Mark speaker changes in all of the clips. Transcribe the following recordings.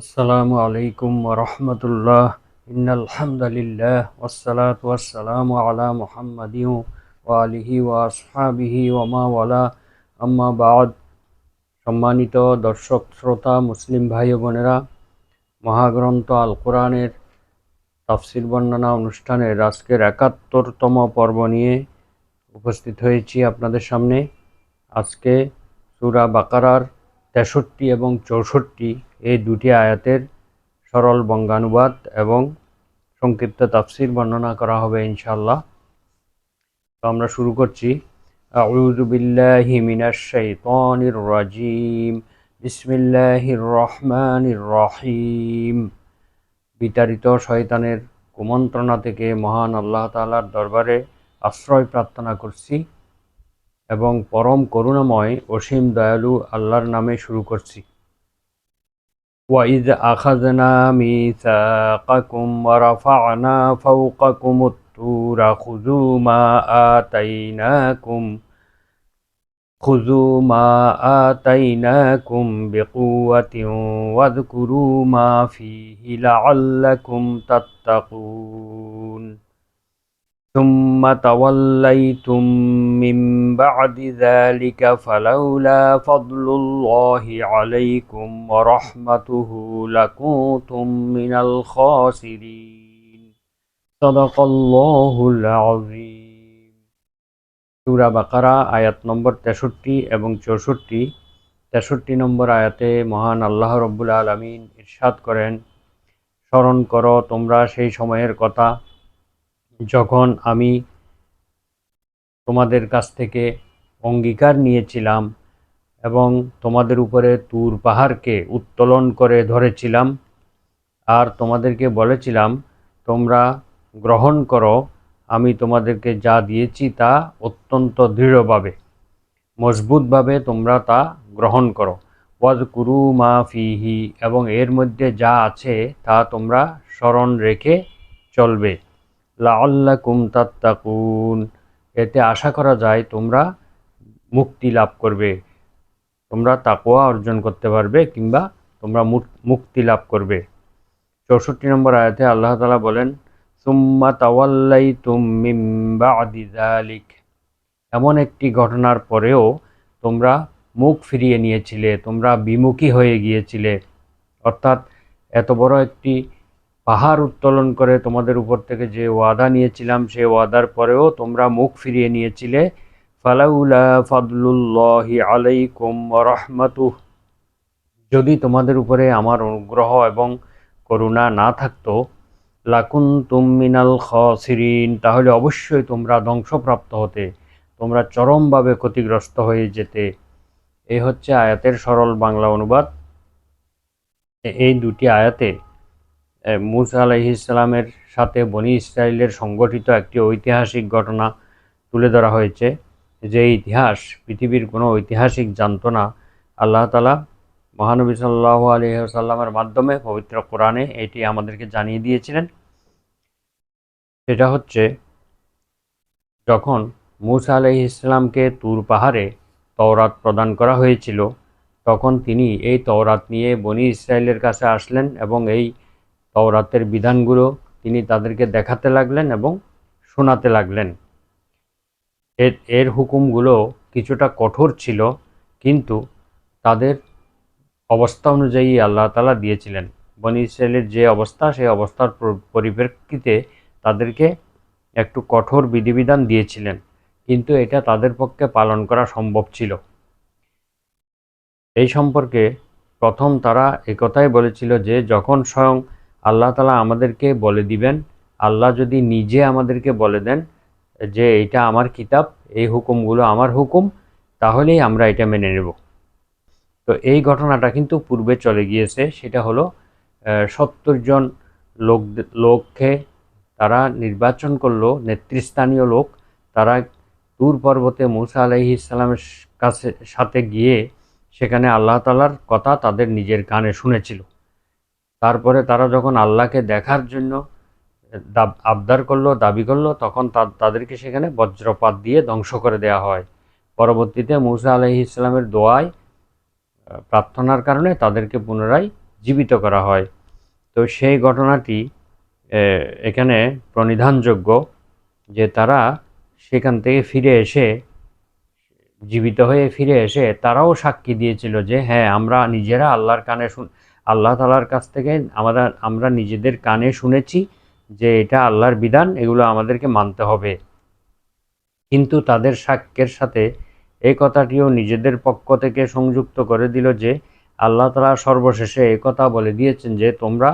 Speaker 1: আসসালামু আলাইকুম ওয়া রাহমাতুল্লাহ। ইন্নাল হামদালিল্লাহ ওয়াসসালাতু ওয়াসসালামু আলা মুহাম্মাদিন ওয়া আলিহি ওয়া আসহাবিহি ওয়া মা ওয়ালা, আম্মা বা'দ। সম্মানিত দর্শক শ্রোতা মুসলিম ভাই ও বোনেরা, মহাগ্রন্থ আল কোরআনের তাফসির বর্ণনা অনুষ্ঠানের আজকের ৭১তম পর্ব নিয়ে উপস্থিত হয়েছি আপনাদের সামনে। আজকে সূরা বাকারার ৬৩ এবং ৬৪ এই দুটি আয়াতের সরল বঙ্গানুবাদ এবং সংক্ষিপ্ত তাফসির বর্ণনা করা হবে ইনশাআল্লাহ। তো আমরা শুরু করছি। আউযু বিল্লাহি মিনাশ শাইতানির রাজিম। বিসমিল্লাহির রহমানির রহিম। বিতাড়িত শয়তানের কুমন্ত্রণা থেকে মহান আল্লাহ তাআলার দরবারে আশ্রয় প্রার্থনা করছি এবং পরম করুণাময় অসীম দয়ালু আল্লাহর নামে শুরু করছি। وَإِذْ أَخَذْنَا مِيثَاقَكُمْ وَرَفَعْنَا فَوْقَكُمُ الطُّورَ خُذُوا مَا آتَيْنَاكُمْ بِقُوَّةٍ وَاذْكُرُوا مَا فِيهِ لَعَلَّكُمْ تَتَّقُونَ ثُمَّ تَوَلَّيْتُمْ مِنْ بَعْدِ ذَلِكَ فَلَوْلَا فَضْلُ اللَّهِ عَلَيْكُمْ وَرَحْمَتُهُ لَكُنْتُمْ مِنَ الْخَاسِرِينَ صدق الله العظيم। সূরা বাকারা আয়াত নম্বর ৬৩ এবং ৬৪। ৬৩ নম্বর আয়াতে মহান আল্লাহ রব্বুল আলামিন ইরশাদ করেন, স্মরণ করো তোমরা সেই সময়ের কথা যখন আমি তোমাদের কাছ থেকে অঙ্গীকার নিয়েছিলাম এবং তোমাদের উপরে তুর পাহাড়কে উত্তোলন করে ধরেছিলাম, আর তোমাদেরকে বলেছিলাম তোমরা গ্রহণ করো, আমি তোমাদেরকে যা দিয়েছি তা অত্যন্ত দৃঢ়ভাবে মজবুতভাবে তোমরা তা গ্রহণ করো। ওয়াজকুরু মা ফিহি, এবং এর মধ্যে যা আছে তা তোমরা স্মরণ রেখে চলবে। লাআল্লাকুম তাত্তাকুন, এতে আশা করা যায় তোমরা মুক্তি লাভ করবে, তোমরা তাকওয়া অর্জন করতে পারবে কিংবা তোমরা মুক্তি লাভ করবে। ৬৪ নম্বর আয়াতে আল্লাহ তাআলা বলেন, সুম্মা তাওয়াল্লাইতুম মিন বা'দি যালিক, এমন একটি ঘটনার পরেও তোমরা মুখ ফিরিয়ে নিয়েছিলে, তোমরা বিমুখী হয়ে গিয়েছিলে। অর্থাৎ এত বড় একটি পাহাড় উত্তোলন করে তোমাদের উপর থেকে যে ওয়াদা নিয়েছিলাম সেই ওয়াদার পরেও তোমরা মুখ ফিরিয়ে নিয়েছিলে। ফালাউলা ফাদলুল্লাহি আলাইকুম ওয়া রাহমাতুহু, যদি তোমাদের উপরে আমার অনুগ্রহ এবং করুণা না থাকতো, লাকুনতুম মিনাল খাসিরিন, তাহলে অবশ্যই তোমরা ধ্বংসপ্রাপ্ত হতে, তোমরা চরমভাবে ক্ষতিগ্রস্ত হয়ে যেতে। এই হচ্ছে আয়াতের সরল বাংলা অনুবাদ। এই দুটি আয়াতে মূসা আলাইহিস সালামের সাথে বনি ইসরাইলের সংগঠিত একটি ঐতিহাসিক ঘটনা তুলে ধরা হয়েছে, যে ইতিহাস পৃথিবীর কোনো ঐতিহাসিক জানত না। আল্লাহ তাআলা মহানবী সাল্লাল্লাহু আলাইহি ওয়াসাল্লামের মাধ্যমে পবিত্র কোরআনে এটি আমাদেরকে জানিয়ে দিয়েছিলেন। সেটা হচ্ছে, যখন মূসা আলাইহিস সালামকে তুর পাহাড়ে তওরাত প্রদান করা হয়েছিল, তখন তিনি এই তওরাত নিয়ে বনি ইসরাইলের কাছে আসলেন এবং এই তওরাতের বিধানগুলো তিনি তাদেরকে দেখাতে লাগলেন এবং শোনাতে লাগলেন। এর হুকুমগুলো কিছুটা কঠোর ছিল, কিন্তু তাদের অবস্থা অনুযায়ী আল্লাহ তাআলা দিয়েছিলেন। বনি ইসরাইলের যে অবস্থা, সেই অবস্থার পরিপ্রেক্ষিতে তাদেরকে একটু কঠোর বিধিবিধান দিয়েছিলেন, কিন্তু এটা তাদের পক্ষে পালন করা সম্ভব ছিল। এই সম্পর্কে প্রথম তারা একথাই বলেছিল যে, যখন স্বয়ং আল্লাহ তাআলা আমাদেরকে বলে দিবেন, আল্লাহ যদি নিজে আমাদেরকে বলে দেন যে এটা আমার কিতাব, এই হুকুমগুলো আমার হুকুম, তাহলেই আমরা এটা মেনে নেব। তো এই ঘটনাটা কিন্তু পূর্বে চলে গিয়েছে। সেটা হলো ৭০ জন লোককে তারা নির্বাচন করলো, নেতৃস্থানীয় লোক। তারা তুর পর্বতে মূসা আলাইহিস সালামের সাথে গিয়ে সেখানে আল্লাহ তাআলার কথা তাদের নিজের কানে শুনেছিল। তারপরে তারা যখন আল্লাহকে দেখার জন্য আবদার করলো, দাবি করলো, তখন তাদেরকে সেখানে বজ্রপাত দিয়ে ধ্বংস করে দেওয়া হয়। পরবর্তীতে মূসা আলাইহিস সালামের দোয়ায়, প্রার্থনার কারণে তাদেরকে পুনরায় জীবিত করা হয়। তো সেই ঘটনাটি এখানে প্রণিধানযোগ্য যে তারা সেখান থেকে ফিরে এসে, জীবিত হয়ে ফিরে এসে তারাও সাক্ষী দিয়েছিল যে হ্যাঁ, আমরা নিজেরা আল্লাহ তাআলার কাছ থেকে আমরা নিজেদের কানে শুনেছি যে এটা আল্লাহর বিধান, এগুলো আমাদেরকে মানতে হবে। কিন্তু তাদের সাক্ষ্যের সাথে এই কথাটিও নিজেদের পক্ষ থেকে সংযুক্ত করে দিল যে আল্লাহ তাআলা সর্বশেষে এই কথা বলে দিয়েছেন যে তোমরা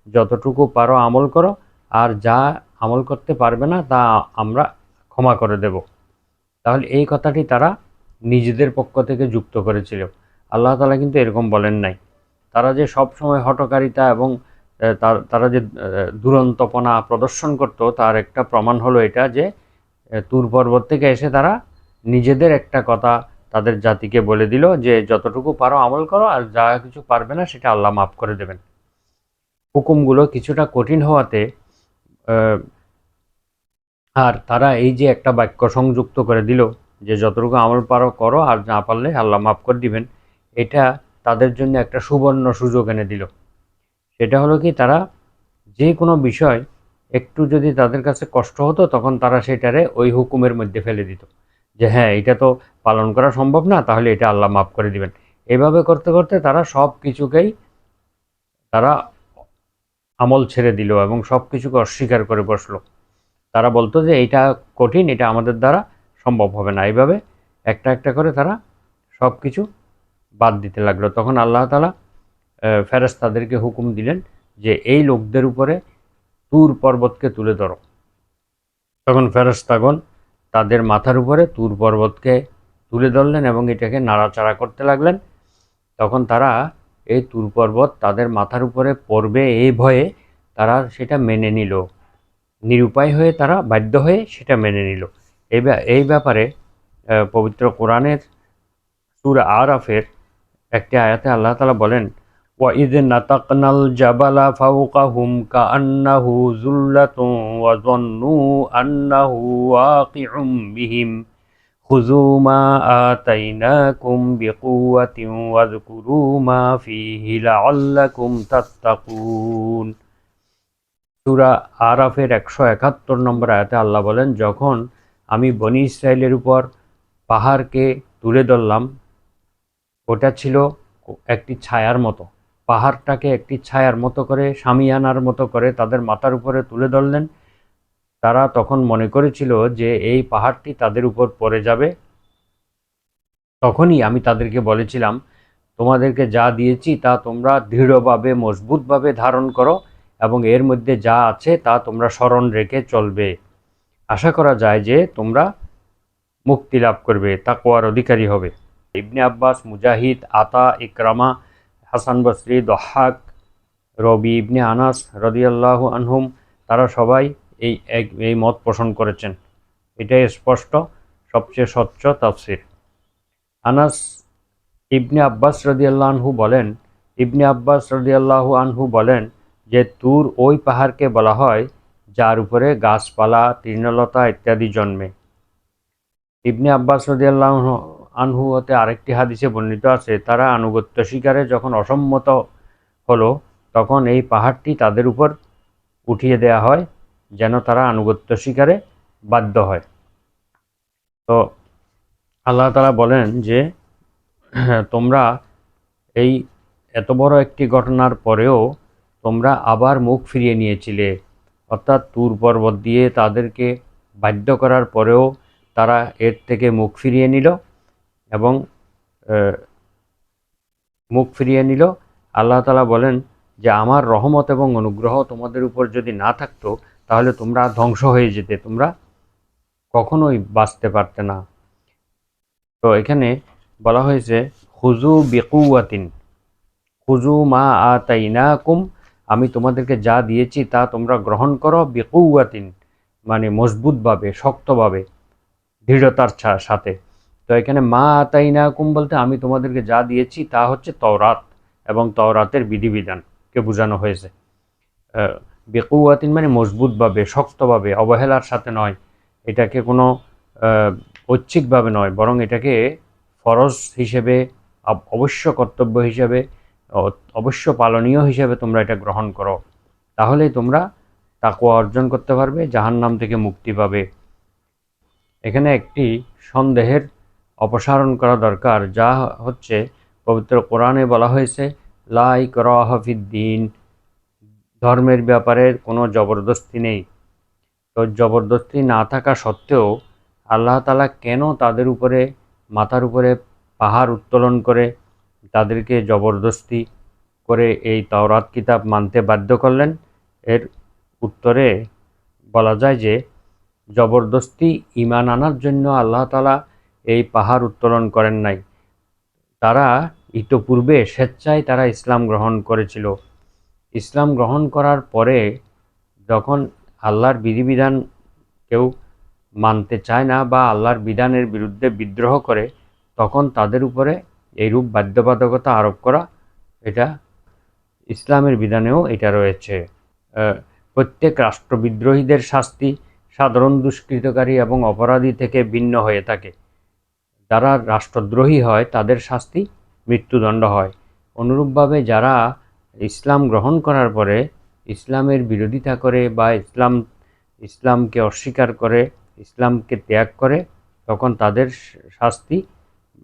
Speaker 1: যতটুকু পারো আমল করো, আর যা আমল করতে পারবে না তা আমরা ক্ষমা করে দেব। তাহলে এই কথাটি তারা নিজেদের পক্ষ থেকে যুক্ত করেছিল। আল্লাহ তাআলা কিন্তু এরকম বলেন নাই। তারা যে সব সময় হঠকারিতা এবং তারা যে দুরন্তপনা প্রদর্শন করত, তার একটা প্রমাণ হলো এটা যে তুর পর্বত থেকে এসে তারা নিজেদের একটা কথা তাদের জাতিকে বলে দিল যে যতটুকু পারো আমল করো, আর যা কিছু পারবে না সেটা আল্লাহ মাফ করে দেবেন। হুকুমগুলো কিছুটা কঠিন হওয়াতে আর তারা এই যে একটা বাক্য সংযুক্ত করে দিল যে যতটুকু আমল পারো করো, আর না পারলে আল্লাহ মাফ করে দিবেন, এটা তাদের জন্য একটা সুবর্ণ সুযোগ এনে দিল। সেটা হলো কি, তারা যে কোনো বিষয় একটু যদি তাদের কাছে কষ্ট হতো তখন তারা সেটারে ওই হুকুমের মধ্যে ফেলে দিত যে হ্যাঁ, এটা তো পালন করা সম্ভব না, তাহলে এটা আল্লাহ মাফ করে দিবেন। এভাবে করতে করতে তারা সব কিছুকেই তারা আমল ছেড়ে দিল এবং সব কিছুকে অস্বীকার করে বসলো। তারা বলতো যে এটা কঠিন, এটা আমাদের দ্বারা সম্ভব হবে না। এইভাবে একটা একটা করে তারা সব কিছু বাদ দিতে লাগলো। তখন আল্লাহ তাআলা ফেরেশতাদেরকে হুকুম দিলেন যে এই লোকদের উপরে তুর পর্বতকে তুলে ধরো। তখন ফেরেশতাগণ তাদের মাথার উপরে তুর পর্বতকে তুলে ধরলেন এবং এটাকে নাড়াচাড়া করতে লাগলেন। তখন তারা এই তুর পর্বত তাদের মাথার উপরে পড়বে এই ভয়ে তারা সেটা মেনে নিল। নিরুপায় হয়ে তারা বাধ্য হয়ে সেটা মেনে নিল। এই ব্যাপারে পবিত্র কোরআনের সূরা আরাফের একটি আয়াতে আল্লাহ তাআলা বলেন, وَإِذْ نَتَقْنَا الْجَبَلَ فَوْقَهُمْ كَأَنَّهُ ظُلَّةٌ وَظَنُّوا أَنَّهُ وَاقِعٌ بِهِمْ خُذُوا مَا آتَيْنَاكُمْ بِقُوَّةٍ وَاذْكُرُوا مَا فِيهِ لَعَلَّكُمْ تَتَّقُونَ। সূরা আরাফের 171 নম্বর আয়াতে আল্লাহ বলেন, যখন আমি বনী ইসরায়েলের উপর পাহাড়কে তুলে ধরলাম, ওটা ছিল একটি ছায়ার মতো। পাহাড়টাকে একটি ছায়ার মতো করে, শামিয়ানার মতো করে তাদের মাথার উপরে তুলে ধরলেন। তারা তখন মনে করেছিল যে এই পাহাড়টি তাদের উপর পড়ে যাবে। তখনই আমি তাদেরকে বলেছিলাম, তোমাদেরকে যা দিয়েছি তা তোমরা দৃঢ়ভাবে মজবুতভাবে ধারণ করো এবং এর মধ্যে যা আছে তা তোমরা স্মরণ রেখে চলবে। আশা করা যায় যে তোমরা মুক্তি লাভ করবে, তাকওয়ার অধিকারী হবে। ইবনে আব্বাস, মুজাহিদ, আতা, ইকরামা, হাসান বসরি, দহাক, রবি ইবনে আনাস রাদিয়াল্লাহু আনহুম, তারা সবাই এই মত পোষণ করেছেন। এটাই স্পষ্ট, সবচেয়ে স্বচ্ছ তাফসির। আনাস ইবনে আব্বাস রাদিয়াল্লাহু আনহু বলেন যে তুর ওই পাহাড়কে বলা হয় যার উপরে গাছপালা, তৃণলতা ইত্যাদি জন্মে। ইবনে আব্বাস রাদিয়াল্লাহু আনহু হতে আরেকটি হাদিসে বর্ণিত আছে, তারা আনুগত্য স্বীকারে যখন অসম্মত হলো তখন এই পাহাড়টি তাদের উপর উঠিয়ে দেয়া হয় যেন তারা আনুগত্য স্বীকারে বাধ্য হয়। তো আল্লাহ তাআলা বলেন যে তোমরা এই এত বড় একটি ঘটনার পরেও তোমরা আবার মুখ ফিরিয়ে নিয়েছিলে, অর্থাৎ তুর পর্বত দিয়ে তাদেরকে বাধ্য করার পরেও তারা এর থেকে মুখ ফিরিয়ে নিল এবং আল্লাহ তাআলা বলেন যে আমার রহমত এবং অনুগ্রহ তোমাদের উপর যদি না থাকতো তাহলে তোমরা ধ্বংস হয়ে যেতে, তোমরা কখনোই বাঁচতে পারতে না। তো এখানে বলা হয়েছে খুযু বিকুওয়াতিন, খুযু মা আতাইনাকুম, আমি তোমাদেরকে যা দিয়েছি তা তোমরা গ্রহণ করো, বিকুওয়াতিন মানে মজবুতভাবে, শক্তভাবে, দৃঢ়তার সাথে। তো এখানে মা আতাইনাকুম বলতে আমি তোমাদেরকে যা দিয়েছি তা হচ্ছে তওরাত এবং তওরাতের বিধিবিধানকে বোঝানো হয়েছে। বিকুওয়াতিন মানে মজবুতভাবে, শক্তভাবে, অবহেলার সাথে নয়। এটাকে কোনো ঐচ্ছিকভাবে নয়, বরং এটাকে ফরজ হিসেবে, অবশ্য কর্তব্য হিসেবে অবশ্য পালনীয় হিসেবে তোমরা এটা গ্রহণ করো, তাহলেই তোমরা তাকওয়া অর্জন করতে পারবে, জাহান্নাম থেকে মুক্তি পাবে। এখানে একটি সন্দেহের অপসারণ করা দরকার, যা হচ্ছে পবিত্র কোরআনে বলা হয়েছে লা ইকরাহা ফিদ্দীন, ধর্মের ব্যাপারে কোনো জবরদস্তি নেই। তো জবরদস্তি না থাকা সত্ত্বেও আল্লাহ তাআলা কেন তাদের উপরে, মাথার উপরে পাহাড় উত্তোলন করে তাদেরকে জবরদস্তি করে এই তাওরাত কিতাব মানতে বাধ্য করলেন? এর উত্তরে বলা যায় যে জবরদস্তি ঈমান আনার জন্য আল্লাহ তাআলা এই পাহাড় উত্তোলন করেন নাই। তারা ইতপূর্বে স্বেচ্ছায় তারা ইসলাম গ্রহণ করেছিল। ইসলাম গ্রহণ করার পরে যখন আল্লাহর বিধিবিধান কেউ মানতে চায় না বা আল্লাহর বিধানের বিরুদ্ধে বিদ্রোহ করে, তখন তাদের উপরে এইরূপ বাধ্যবাধকতা আরোপ করা, এটা ইসলামের বিধানেও এটা রয়েছে। প্রত্যেক রাষ্ট্রবিদ্রোহীদের শাস্তি সাধারণ দুষ্কৃতকারী এবং অপরাধী থেকে ভিন্ন হয়ে থাকে। যারা রাষ্ট্রদ্রোহী হয় তাদের শাস্তি মৃত্যুদণ্ড হয়। অনুরূপভাবে যারা ইসলাম গ্রহণ করার পরে ইসলামের বিরোধিতা করে বা ইসলামকে অস্বীকার করে, ইসলামকে ত্যাগ করে, তখন তাদের শাস্তি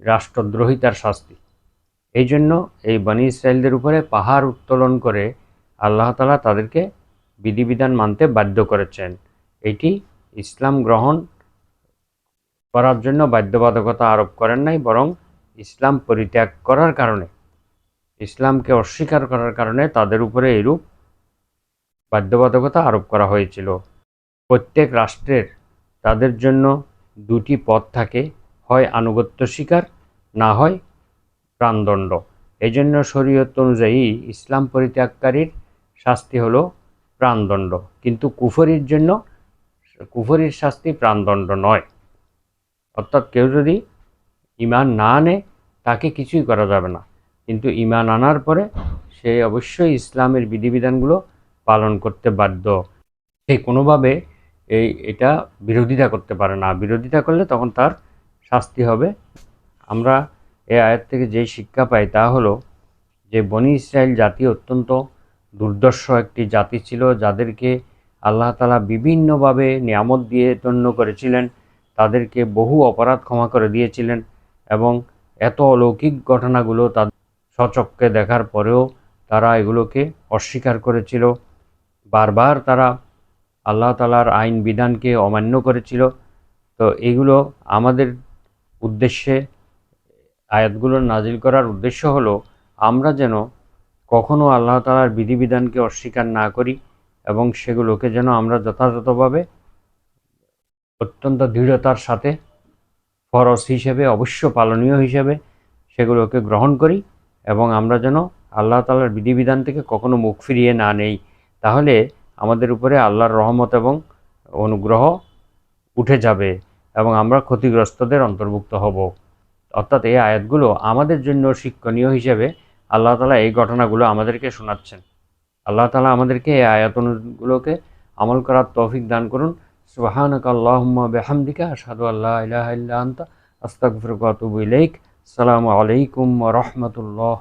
Speaker 1: রাষ্ট্রদ্রোহিতার শাস্তি। এই জন্য এই বনী ইসরায়েলদের উপরে পাহাড় উত্তোলন করে আল্লাহ তাআলা তাদেরকে বিধিবিধান মানতে বাধ্য করেছেন। এটি ইসলাম গ্রহণ করার জন্য বাধ্যবাধকতা আরোপ করেন নাই, বরং ইসলাম পরিত্যাগ করার কারণে, ইসলামকে অস্বীকার করার কারণে তাদের উপরে এরূপ বাধ্যবাধকতা আরোপ করা হয়েছিল। প্রত্যেক রাষ্ট্রের তাদের জন্য দুটি পথ থাকে, হয় আনুগত্য স্বীকার, না হয় প্রাণদণ্ড। এই জন্য শরীয়ত অনুযায়ী ইসলাম পরিত্যাগকারীর শাস্তি হলো প্রাণদণ্ড, কিন্তু কুফরির শাস্তি প্রাণদণ্ড নয়। অর্থাৎ কেউ যদি ঈমান না আনে তাকে কিছুই করা যাবে না, কিন্তু ঈমান আনার পরে সে অবশ্যই ইসলামের বিধিবিধানগুলো পালন করতে বাধ্য। সে কোনোভাবে এটা বিরোধিতা করতে পারে না, বিরোধিতা করলে তখন তার শাস্তি হবে। আমরা এই আয়াত থেকে যেই শিক্ষা পাই তা হলো যে বনী ইসরায়েল জাতি অত্যন্ত দুর্দর্শ একটি জাতি ছিল, যাদেরকে আল্লাহ তাআলা বিভিন্নভাবে নিয়ামত দিয়ে ধন্য করেছিলেন, তাদেরকে বহু অপরাধ ক্ষমা করে দিয়েছিলেন, এবং এত অলৌকিক ঘটনাগুলো তাদের স্বচক্ষে দেখার পরেও তারা এগুলোকে অস্বীকার করেছিল। বারবার তারা আল্লাহ তাআলার আইন বিধানকে অমান্য করেছিল। তো এগুলো আমাদের উদ্দেশ্যে, আয়াতগুলো নাজিল করার উদ্দেশ্য হলো আমরা যেন কখনো আল্লাহ তাআলার বিধিবিধানকে অস্বীকার না করি, এবং সেগুলোকে যেন আমরা যথাযথভাবে অত্যন্ত দৃঢ়তার সাথে ফরজ হিসেবে, অবশ্য পালনীয় হিসেবে সেগুলোকে গ্রহণ করি, এবং আমরা যেন আল্লাহ তাআলার বিধিবিধান থেকে কখনো মুখ ফিরিয়ে না নেই। তাহলে আমাদের উপরে আল্লাহর রহমত এবং অনুগ্রহ উঠে যাবে এবং আমরা ক্ষতিগ্রস্তদের অন্তর্ভুক্ত হব। অর্থাৎ এই আয়াতগুলো আমাদের জন্য শিক্ষণীয় হিসেবে আল্লাহ তাআলা এই ঘটনাগুলো আমাদেরকে শোনাচ্ছেন। আল্লাহ তাআলা আমাদেরকে এই আয়াতগুলোকে আমল করার তৌফিক দান করুন। সুবহানাকা আল্লাহুম্মা বিহামদিকা আশহাদু আল্লা ইলাহা ইল্লা আনতা আস্তাগফিরুকা ওয়া আতুবু ইলাইক। আসসালামু আলাইকুম ওয়া রাহমাতুল্লাহ।